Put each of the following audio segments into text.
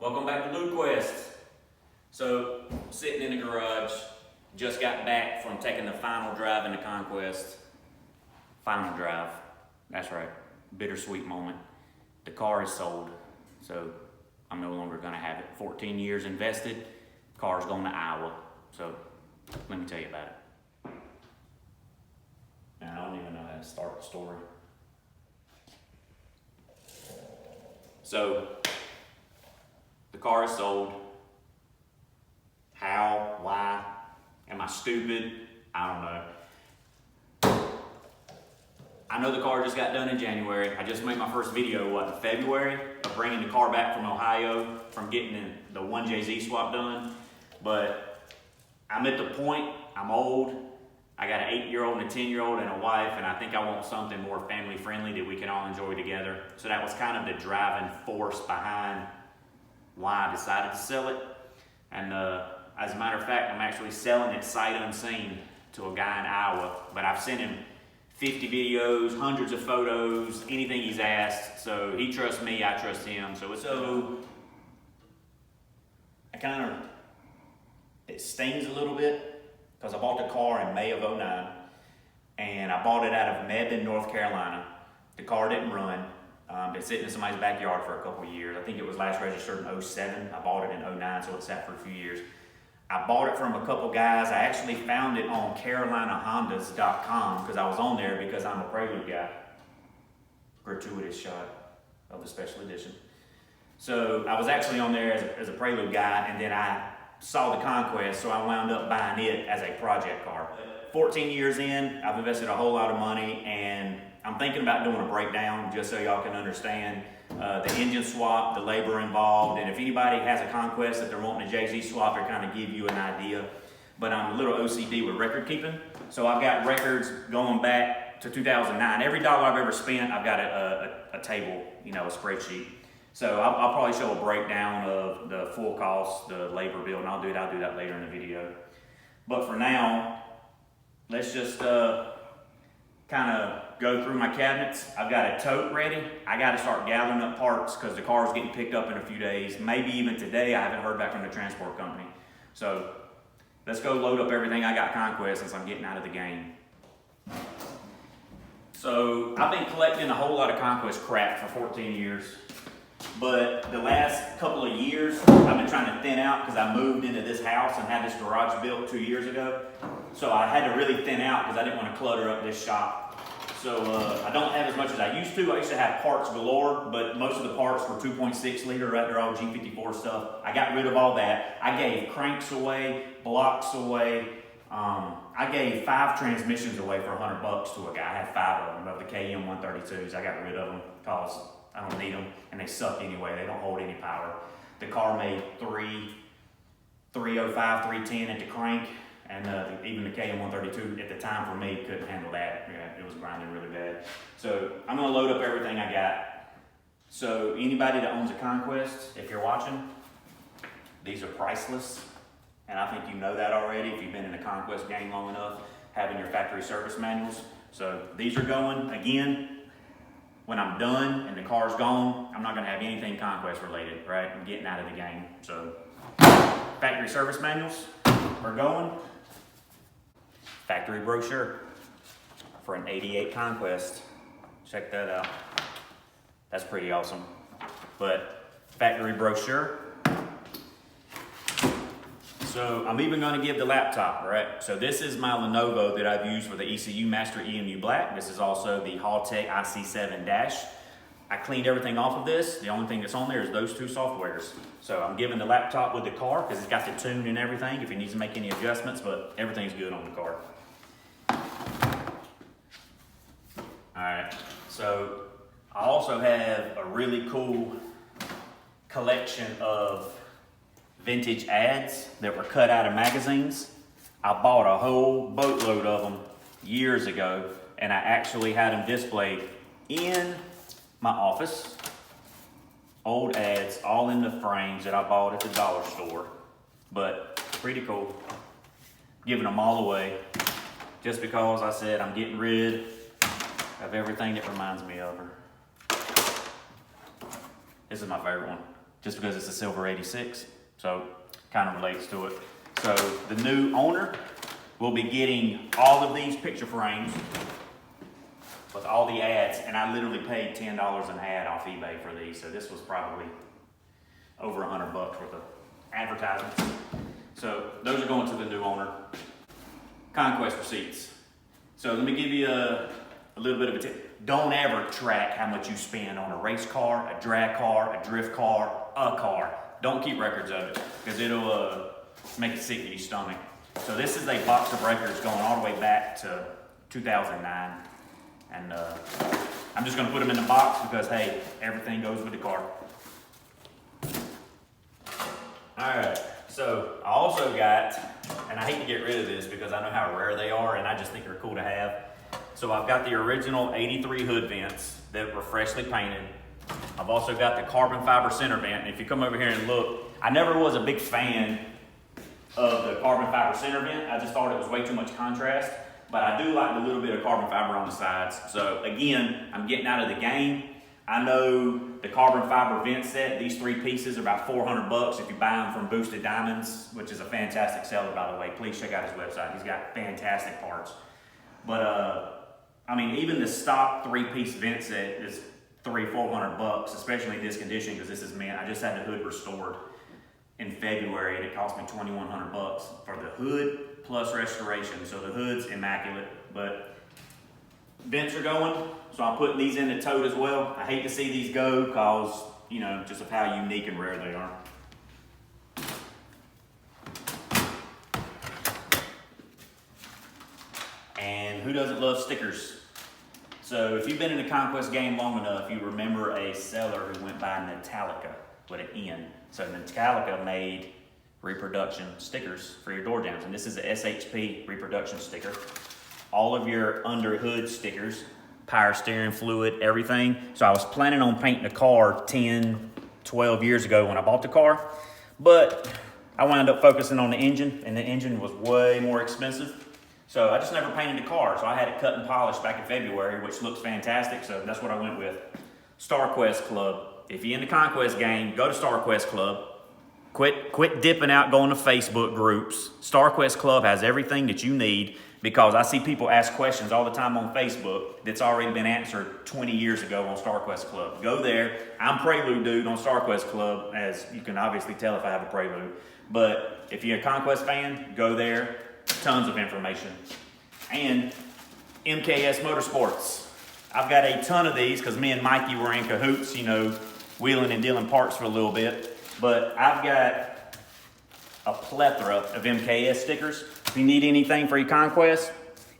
Welcome back to CONQUEST. So, sitting in the garage, just got back from taking the final drive into CONQUEST. Final drive, that's right, bittersweet moment. The car is sold, so I'm no longer gonna have it. 14 years invested, car's going to Iowa. So, let me tell you about it. And I don't even know how to start the story. So, the car is sold. How? Why? Am I stupid? I don't know. I know the car just got done in January. I just made my first video, in February, of bringing the car back from Ohio from getting the 1JZ swap done. But I'm at the point, I'm old. I got an 8-year-old and a 10-year-old and a wife, and I think I want something more family friendly that we can all enjoy together. So that was kind of the driving force behind why I decided to sell it. And as a matter of fact, I'm actually selling it sight unseen to a guy in Iowa, but I've sent him 50 videos, hundreds of photos, anything he's asked. So he trusts me, I trust him. So it stings a little bit because I bought the car in May of '09 and I bought it out of Mebane, North Carolina. The car didn't run. Been sitting in somebody's backyard for a couple of years. I think it was last registered in '07. I bought it in '09, so it sat for a few years. I bought it from a couple guys. I actually found it on CarolinaHondas.com because I was on there because I'm a Prelude guy. Gratuitous shot of the special edition. So I was actually on there as a Prelude guy, and then I saw the CONQUEST, so I wound up buying it as a project car. 14 years in, I've invested a whole lot of money, and I'm thinking about doing a breakdown just so y'all can understand the engine swap, the labor involved, and if anybody has a CONQUEST that they're wanting a JZ swap, it kind of give you an idea. But I'm a little OCD with record keeping, so I've got records going back to 2009. Every dollar I've ever spent, I've got a table, a spreadsheet. So I'll probably show a breakdown of the full cost, the labor bill, and I'll do that later in the video. But for now, let's just kind of go through my cabinets. I've got a tote ready. I got to start gathering up parts because the car is getting picked up in a few days. Maybe even today. I haven't heard back from the transport company. So let's go load up everything I got CONQUEST since I'm getting out of the game. So I've been collecting a whole lot of CONQUEST crap for 14 years. But the last couple of years, I've been trying to thin out because I moved into this house and had this garage built 2 years ago. So I had to really thin out because I didn't want to clutter up this shop. So I don't have as much as I used to. I used to have parts galore, but most of the parts were 2.6 liter, right? They're all G54 stuff. I got rid of all that. I gave cranks away, blocks away. I gave 5 transmissions away for $100 to a guy. I had 5 of them, of the KM 132s. I got rid of them because I don't need them, and they suck anyway. They don't hold any power. The car made 305, 310 at the crank, and even the KM 132 at the time for me couldn't handle that. It was grinding really bad. So I'm gonna load up everything I got. So anybody that owns a CONQUEST, if you're watching, these are priceless, and I think you know that already if you've been in the CONQUEST game long enough, having your factory service manuals. So these are going, again, when I'm done and the car's gone, I'm not gonna have anything CONQUEST related, right? I'm getting out of the game. So factory service manuals are going. Factory brochure for an '88 CONQUEST. Check that out. That's pretty awesome. But factory brochure. So I'm even gonna give the laptop, right? So this is my Lenovo that I've used for the ECU Master EMU Black. This is also the Haltech IC7 Dash. I cleaned everything off of this. The only thing that's on there is those 2 softwares. So I'm giving the laptop with the car because it's got the tune and everything if it needs to make any adjustments, but everything's good on the car. All right, so I also have a really cool collection of vintage ads that were cut out of magazines. I bought a whole boatload of them years ago, and I actually had them displayed in my office. Old ads, all in the frames that I bought at the dollar store, but pretty cool. Giving them all away just because I said I'm getting rid of everything that reminds me of her. This is my favorite one. just because it's a silver 86. So kind of relates to it. So the new owner will be getting all of these picture frames with all the ads, and I literally paid $10 an ad off eBay for these. So this was probably over $100 worth of advertisements. So those are going to the new owner. Conquest receipts. So let me give you a little bit of a tip. Don't ever track how much you spend on a race car, a drag car, a drift car, a car. Don't keep records of it, because it'll make it sick to your stomach. So this is a box of records going all the way back to 2009. And I'm just gonna put them in the box because, hey, everything goes with the car. All right, so I also got, and I hate to get rid of this because I know how rare they are and I just think they're cool to have. So I've got the original 83 hood vents that were freshly painted. I've also got the carbon fiber center vent. And if you come over here and look, I never was a big fan of the carbon fiber center vent. I just thought it was way too much contrast. But I do like the little bit of carbon fiber on the sides. So again, I'm getting out of the game. I know the carbon fiber vent set, these 3 pieces are about $400 if you buy them from Boosted Diamonds, which is a fantastic seller, by the way. Please check out his website. He's got fantastic parts. But I mean, even the stock 3-piece vent set is $300-400, especially in this condition, because this is mint. I just had the hood restored in February and it cost me $2,100 for the hood plus restoration. So the hood's immaculate, but vents are going, so I'm putting these in the tote as well. I hate to see these go because, you know, just of how unique and rare they are. And who doesn't love stickers? So if you've been in the Conquest game long enough, you remember a seller who went by Metallica with an N. So Metallica made reproduction stickers for your door jambs, and this is a SHP reproduction sticker. All of your under hood stickers, power steering fluid, everything. So I was planning on painting the car 10, 12 years ago when I bought the car, but I wound up focusing on the engine, and the engine was way more expensive. So I just never painted the car, so I had it cut and polished back in February, which looks fantastic, so that's what I went with. StarQuest Club. If you're in the Conquest game, go to StarQuest Club. Quit dipping out, going to Facebook groups. StarQuest Club has everything that you need, because I see people ask questions all the time on Facebook that's already been answered 20 years ago on StarQuest Club. Go there. I'm Prelude Dude on StarQuest Club, as you can obviously tell if I have a Prelude. But if you're a Conquest fan, go there. Tons of information. And MKS Motorsports. I've got a ton of these because me and Mikey were in cahoots, you know, wheeling and dealing parts for a little bit. But I've got a plethora of MKS stickers. If you need anything for your Conquest,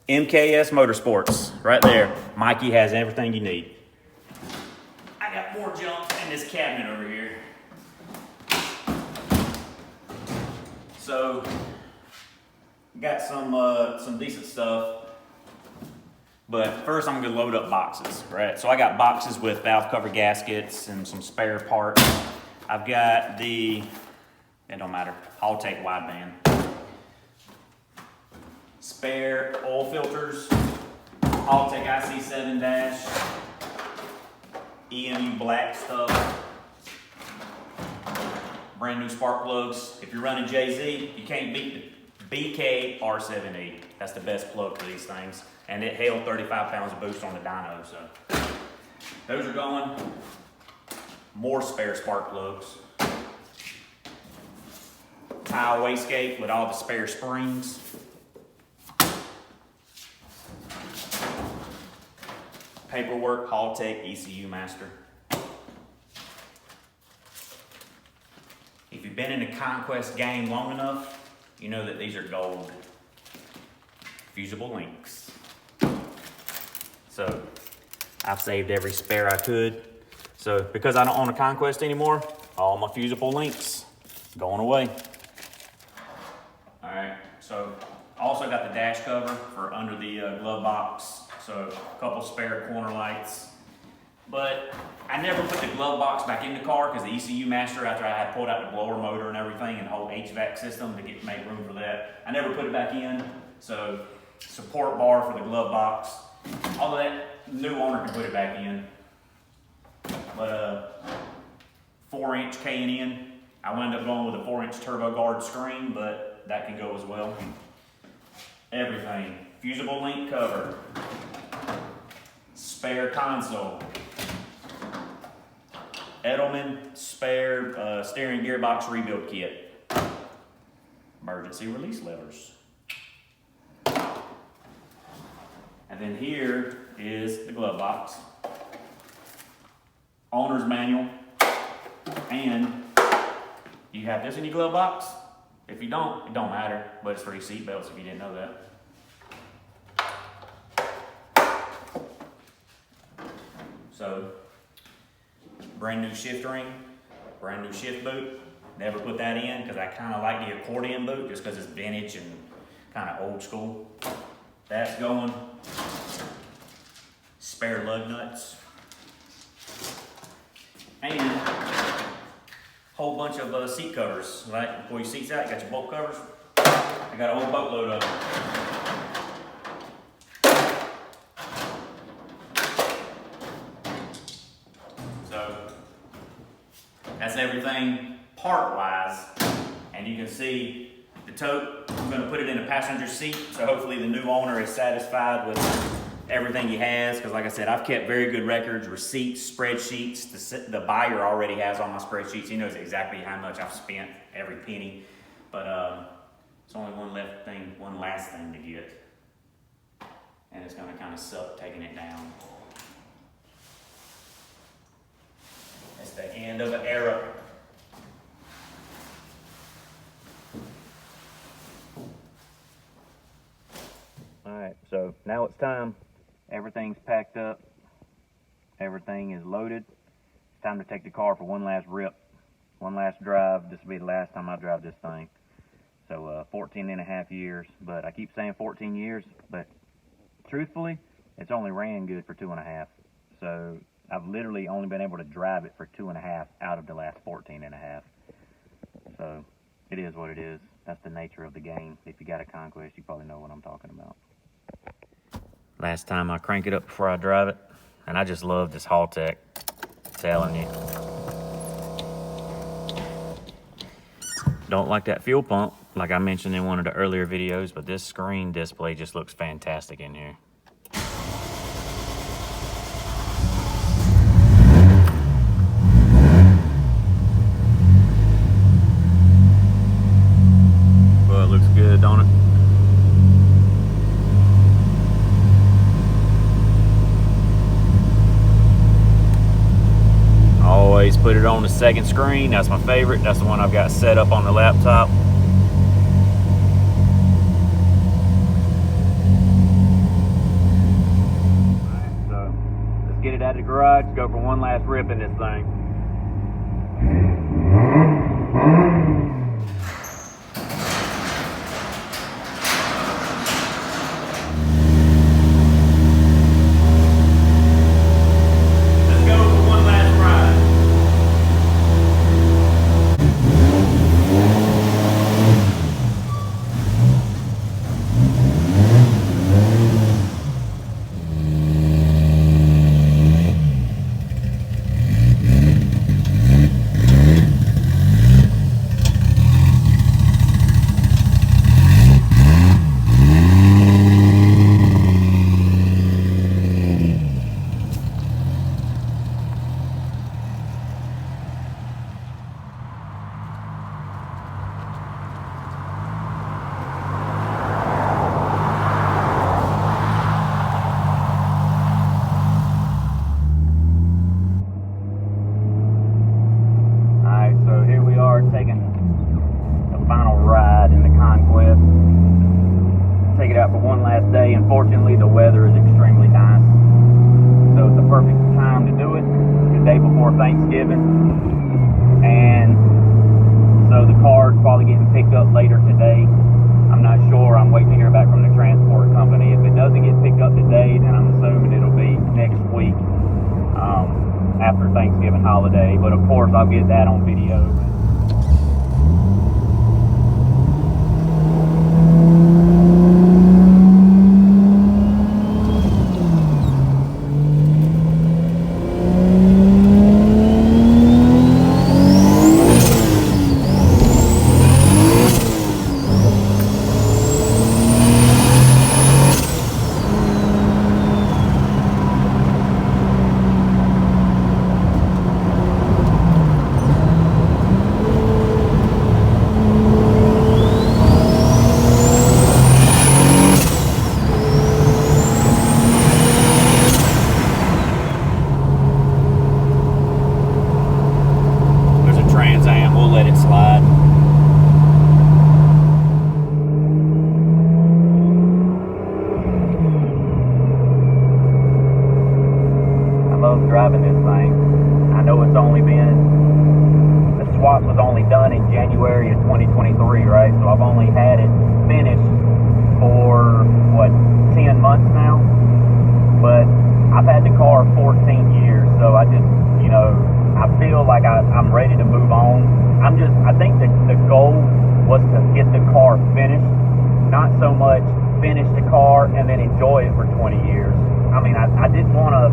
MKS Motorsports, right there. Mikey has everything you need. I got more junk in this cabinet over here. So, got some decent stuff. But first I'm gonna load up boxes, right? So I got boxes with valve cover gaskets and some spare parts. I've got the, it don't matter, Haltech wideband. Spare oil filters, Haltech IC7 dash, EMU black stuff, brand new spark plugs. If you're running JZ, you can't beat the BK R7E. That's the best plug for these things. And it held 35 pounds of boost on the dyno, so. Those are going. More spare spark plugs. Tile wastegate with all the spare springs. Paperwork, Haltech ECU Master. If you've been in the Conquest game long enough, you know that these are gold. Fusible links. So I've saved every spare I could. So because I don't own a Conquest anymore, all my fusible links going away. All right, so I also got the dash cover for under the glove box. So a couple spare corner lights. But I never put the glove box back in the car because the ECU Master, after I had pulled out the blower motor and everything and the whole HVAC system to make room for that, I never put it back in. So support bar for the glove box. All of that, new owner can put it back in. But 4-inch K&N. I wound up going with a 4-inch Turbo Guard screen, but that can go as well. Everything. Fusible link cover. Spare console. Edelman spare steering gearbox rebuild kit. Emergency release levers. And then here is the glove box. Owner's manual. And you have this in your glove box. If you don't, it don't matter, but it's for your seat belts if you didn't know that. So, brand new shift ring, brand new shift boot. Never put that in because I kind of like the accordion boot just because it's vintage and kind of old school. That's going. Spare lug nuts. And whole bunch of seat covers. Like, pull your seats out, you got your bolt covers. I got a whole boatload of them. So, that's everything part-wise. And you can see the tote. I'm gonna put it in a passenger seat, so hopefully the new owner is satisfied with everything he has, because like I said, I've kept very good records, receipts, spreadsheets. The buyer already has all my spreadsheets. He knows exactly how much I've spent, every penny. But it's only one last thing to get. And it's gonna kind of suck taking it down. It's the end of an era. All right, so now it's time. Everything's packed up. Everything is loaded. It's time to take the car for one last rip, one last drive. This will be the last time I drive this thing. So 14 and a half years, but I keep saying 14 years, but truthfully, it's only ran good for 2.5. So I've literally only been able to drive it for 2.5 out of the last 14 and a half. So it is what it is. That's the nature of the game. If you got a Conquest, you probably know what I'm talking about. Last time I crank it up before I drive it, and I just love this Haltech, telling you. Don't like that fuel pump, like I mentioned in one of the earlier videos, but this screen display just looks fantastic in here. Well, it looks good, don't it? Always put it on the second screen. That's my favorite. That's the one I've got set up on the laptop. Alright, so let's get it out of the garage, go for one last rip in this thing. Taking the final ride in the Conquest. Take it out for one last day. Unfortunately, the weather is extremely nice, so it's the perfect time to do it. It's the day before Thanksgiving, and so the car's probably getting picked up later today. I'm not sure. I'm waiting to hear back from the transport company. If it doesn't get picked up today, then I'm assuming it'll be next week, after Thanksgiving holiday. But of course, I'll get that on video. only done in January of 2023, right? So I've only had it finished for, what, 10 months now? But I've had the car 14 years, so I just, you know, I feel like I'm ready to move on. I think the goal was to get the car finished, not so much finish the car and then enjoy it for 20 years. I mean, I didn't want to,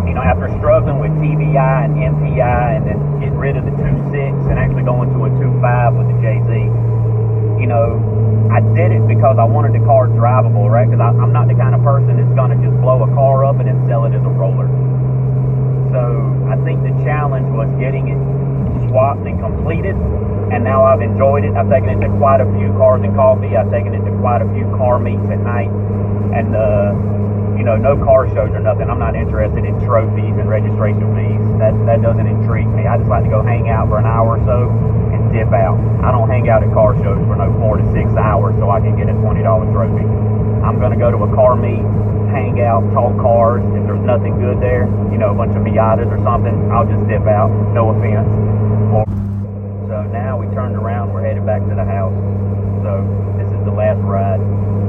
you know, after struggling with TVI and MPI and then getting rid of the 2.6 and actually going to a 2.5 with the JZ, you know, I did it because I wanted the car drivable, right? Because I'm not the kind of person that's going to just blow a car up and then sell it as a roller. So I think the challenge was getting it swapped and completed, and now I've enjoyed it. I've taken it to quite a few Cars and Coffee. I've taken it to quite a few car meets at night, and you know, no car shows or nothing. I'm not interested in trophies and registration fees. That doesn't intrigue me. I just like to go hang out for an hour or so and dip out. I don't hang out at car shows for no 4 to 6 hours so I can get a $20 trophy. I'm going to go to a car meet, hang out, talk cars. If there's nothing good there, you know, a bunch of Miatas or something, I'll just dip out. No offense. So now we turned around. We're headed back to the house. So this is the last ride.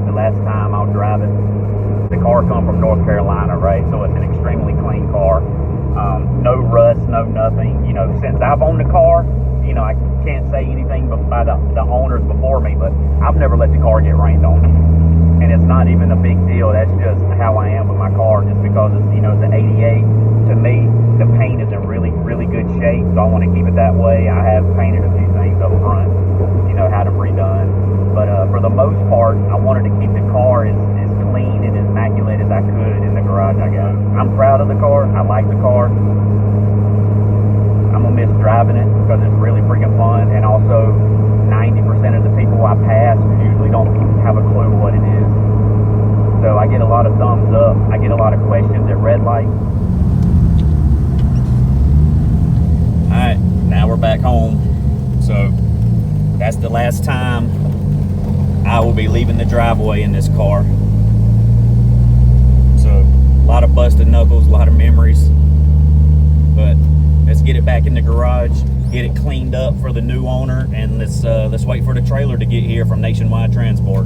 The last time I'll drive it. The car come from North Carolina, right? So it's an extremely clean car. No rust, no nothing. You know, since I've owned the car, you know, I can't say anything by the owners before me, but I've never let the car get rained on. And it's not even a big deal. That's just how I am with my car, just because it's, you know, it's an 88. To me, the paint is in really, really good shape, so I want to keep it that way. I have painted a few things up front, you know, had them redone. But for the most part, I wanted to keep the car as clean and as immaculate as I could in the garage I got. I'm proud of the car. I like the car. I'm going to miss driving it because it's really freaking fun. And also, 90% of the people I pass usually don't have a clue what it is. So I get a lot of thumbs up. I get a lot of questions at red light. Alright, now we're back home. So that's the last time I will be leaving the driveway in this car. So a lot of busted knuckles, a lot of memories. But let's get it back in the garage, get it cleaned up for the new owner, and let's wait for the trailer to get here from Nationwide Transport.